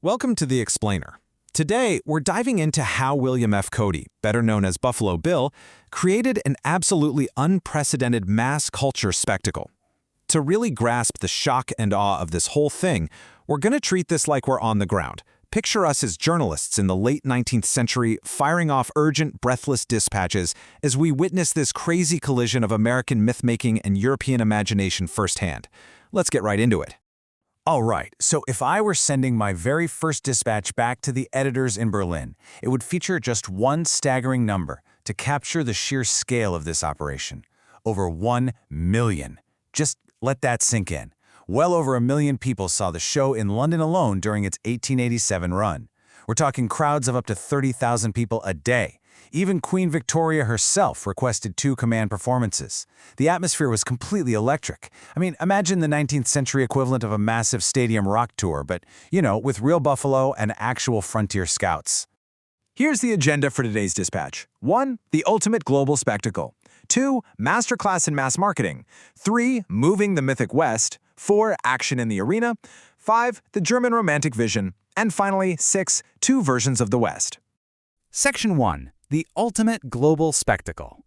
Welcome to The Explainer. Today, we're diving into how William F. Cody, better known as Buffalo Bill, created an absolutely unprecedented mass culture spectacle. To really grasp the shock and awe of this whole thing, we're going to treat this like we're on the ground. Picture us as journalists in the late 19th century firing off urgent, breathless dispatches as we witness this crazy collision of American myth-making and European imagination firsthand. Let's get right into it. All right, so if I were sending my very first dispatch back to the editors in Berlin, it would feature just one staggering number to capture the sheer scale of this operation. Over 1 million. Just let that sink in. Well over 1 million people saw the show in London alone during its 1887 run. We're talking crowds of up to 30,000 people a day. Even Queen Victoria herself requested 2 command performances. The atmosphere was completely electric. I mean, imagine the 19th century equivalent of a massive stadium rock tour, but, with real buffalo and actual frontier scouts. Here's the agenda for today's dispatch. 1. The ultimate global spectacle. 2. Masterclass in mass marketing. 3. Moving the mythic West. 4. Action in the arena. 5. The German romantic vision. And finally, 6. 2 versions of the West. Section 1. The ultimate global spectacle.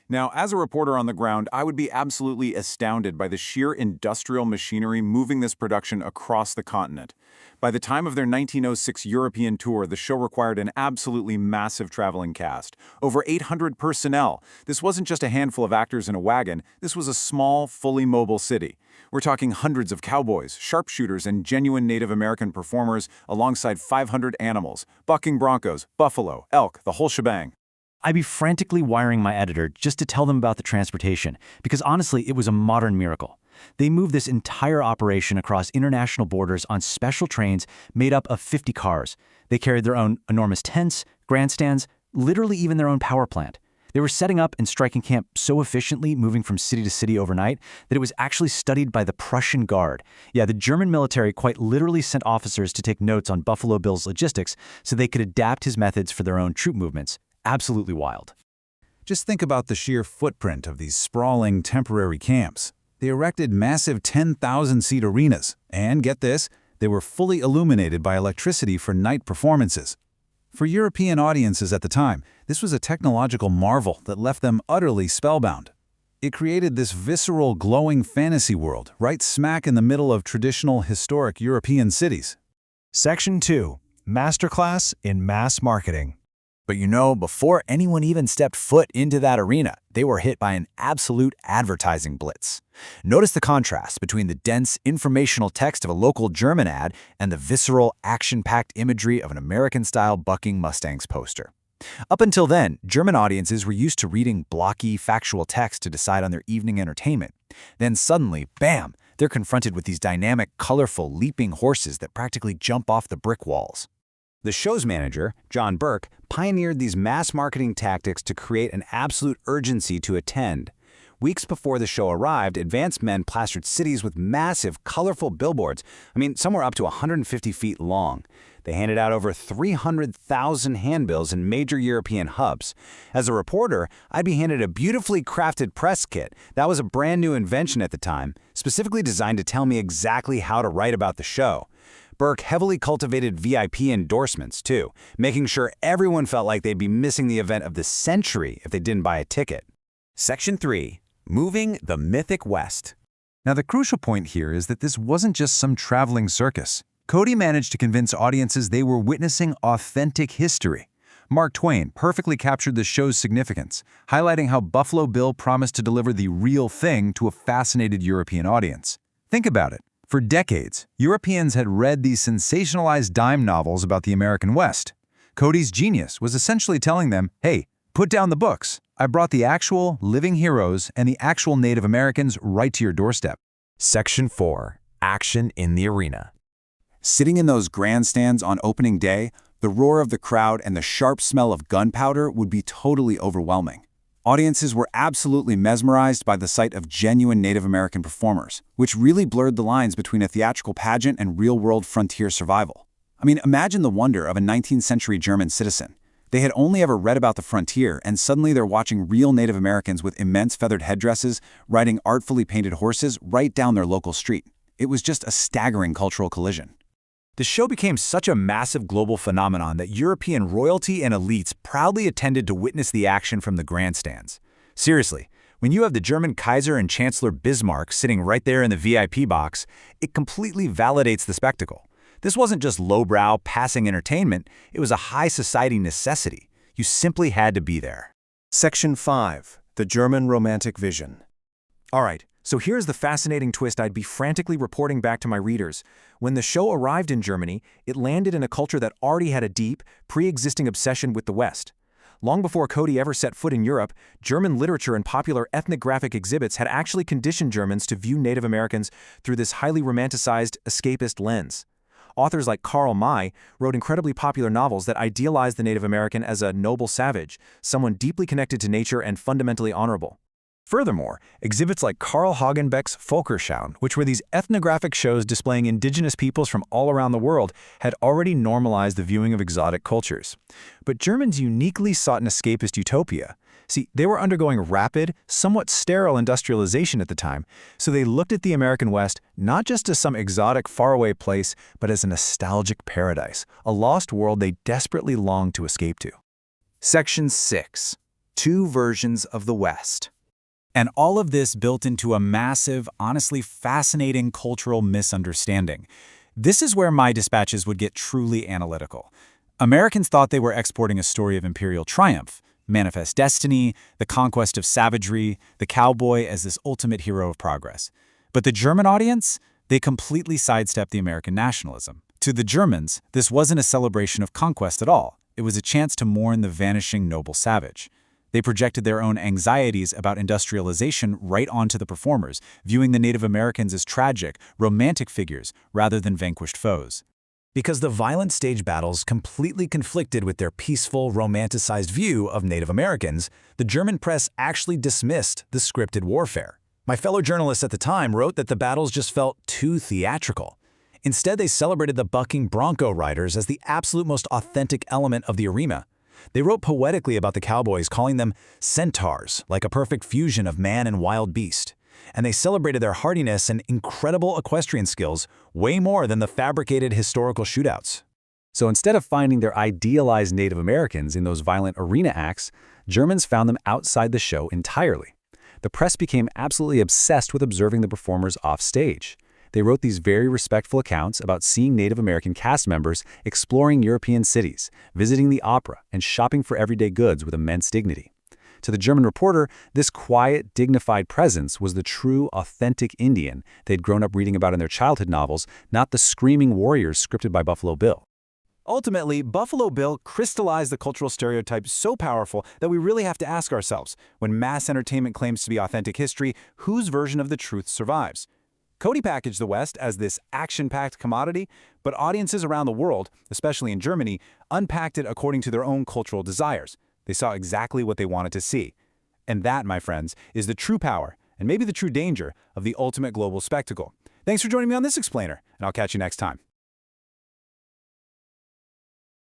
Now, as a reporter on the ground, I would be absolutely astounded by the sheer industrial machinery moving this production across the continent. By the time of their 1906 European tour, the show required an absolutely massive traveling cast. Over 800 personnel. This wasn't just a handful of actors in a wagon. This was a small, fully mobile city. We're talking hundreds of cowboys, sharpshooters, and genuine Native American performers alongside 500 animals, bucking broncos, buffalo, elk, the whole shebang. I'd be frantically wiring my editor just to tell them about the transportation, because honestly, it was a modern miracle. They moved this entire operation across international borders on special trains made up of 50 cars. They carried their own enormous tents, grandstands, literally even their own power plant. They were setting up and striking camp so efficiently, moving from city to city overnight, that it was actually studied by the Prussian Guard. Yeah, the German military quite literally sent officers to take notes on Buffalo Bill's logistics so they could adapt his methods for their own troop movements. Absolutely wild. Just think about the sheer footprint of these sprawling temporary camps. They erected massive 10,000-seat arenas, and get this, they were fully illuminated by electricity for night performances. For European audiences at the time, this was a technological marvel that left them utterly spellbound. It created this visceral, glowing fantasy world right smack in the middle of traditional, historic European cities. Section 2. Masterclass in mass marketing. But before anyone even stepped foot into that arena, they were hit by an absolute advertising blitz. Notice the contrast between the dense, informational text of a local German ad and the visceral, action-packed imagery of an American-style bucking Mustangs poster. Up until then, German audiences were used to reading blocky, factual text to decide on their evening entertainment. Then suddenly, bam, they're confronted with these dynamic, colorful, leaping horses that practically jump off the brick walls. The show's manager, John Burke, pioneered these mass marketing tactics to create an absolute urgency to attend. Weeks before the show arrived, advanced men plastered cities with massive, colorful billboards. Some were up to 150 feet long. They handed out over 300,000 handbills in major European hubs. As a reporter, I'd be handed a beautifully crafted press kit. That was a brand new invention at the time, specifically designed to tell me exactly how to write about the show. Burke heavily cultivated VIP endorsements, too, making sure everyone felt like they'd be missing the event of the century if they didn't buy a ticket. Section 3. Moving the mythic West. Now, the crucial point here is that this wasn't just some traveling circus. Cody managed to convince audiences they were witnessing authentic history. Mark Twain perfectly captured the show's significance, highlighting how Buffalo Bill promised to deliver the real thing to a fascinated European audience. Think about it. For decades, Europeans had read these sensationalized dime novels about the American West. Cody's genius was essentially telling them, hey, put down the books. I brought the actual, living heroes and the actual Native Americans right to your doorstep. Section 4. Action in the arena. Sitting in those grandstands on opening day, the roar of the crowd and the sharp smell of gunpowder would be totally overwhelming. Audiences were absolutely mesmerized by the sight of genuine Native American performers, which really blurred the lines between a theatrical pageant and real-world frontier survival. Imagine the wonder of a 19th century German citizen. They had only ever read about the frontier, and suddenly they're watching real Native Americans with immense feathered headdresses riding artfully painted horses right down their local street. It was just a staggering cultural collision. The show became such a massive global phenomenon that European royalty and elites proudly attended to witness the action from the grandstands. Seriously, when you have the German Kaiser and Chancellor Bismarck sitting right there in the VIP box, it completely validates the spectacle. This wasn't just lowbrow, passing entertainment, it was a high society necessity. You simply had to be there. Section 5. The German Romantic Vision. All right, so here's the fascinating twist I'd be frantically reporting back to my readers. When the show arrived in Germany, it landed in a culture that already had a deep, pre-existing obsession with the West. Long before Cody ever set foot in Europe, German literature and popular ethnographic exhibits had actually conditioned Germans to view Native Americans through this highly romanticized, escapist lens. Authors like Karl May wrote incredibly popular novels that idealized the Native American as a noble savage, someone deeply connected to nature and fundamentally honorable. Furthermore, exhibits like Karl Hagenbeck's Völkerschauen, which were these ethnographic shows displaying indigenous peoples from all around the world, had already normalized the viewing of exotic cultures. But Germans uniquely sought an escapist utopia. See, they were undergoing rapid, somewhat sterile industrialization at the time, so they looked at the American West not just as some exotic, faraway place, but as a nostalgic paradise, a lost world they desperately longed to escape to. Section 6. Two Versions of the West. And all of this built into a massive, honestly fascinating cultural misunderstanding. This is where my dispatches would get truly analytical. Americans thought they were exporting a story of imperial triumph, manifest destiny, the conquest of savagery, the cowboy as this ultimate hero of progress. But the German audience, they completely sidestepped the American nationalism. To the Germans, this wasn't a celebration of conquest at all. It was a chance to mourn the vanishing noble savage. They projected their own anxieties about industrialization right onto the performers, viewing the Native Americans as tragic, romantic figures rather than vanquished foes. Because the violent stage battles completely conflicted with their peaceful, romanticized view of Native Americans, the German press actually dismissed the scripted warfare. My fellow journalists at the time wrote that the battles just felt too theatrical. Instead, they celebrated the bucking bronco riders as the absolute most authentic element of the arena. They wrote poetically about the cowboys, calling them centaurs, like a perfect fusion of man and wild beast. And they celebrated their hardiness and incredible equestrian skills way more than the fabricated historical shootouts. So instead of finding their idealized Native Americans in those violent arena acts, Germans found them outside the show entirely. The press became absolutely obsessed with observing the performers off stage. They wrote these very respectful accounts about seeing Native American cast members exploring European cities, visiting the opera, and shopping for everyday goods with immense dignity. To the German reporter, this quiet, dignified presence was the true, authentic Indian they'd grown up reading about in their childhood novels, not the screaming warriors scripted by Buffalo Bill. Ultimately, Buffalo Bill crystallized the cultural stereotype so powerful that we really have to ask ourselves, when mass entertainment claims to be authentic history, whose version of the truth survives? Cody packaged the West as this action-packed commodity, but audiences around the world, especially in Germany, unpacked it according to their own cultural desires. They saw exactly what they wanted to see. And that, my friends, is the true power, and maybe the true danger, of the ultimate global spectacle. Thanks for joining me on this explainer, and I'll catch you next time.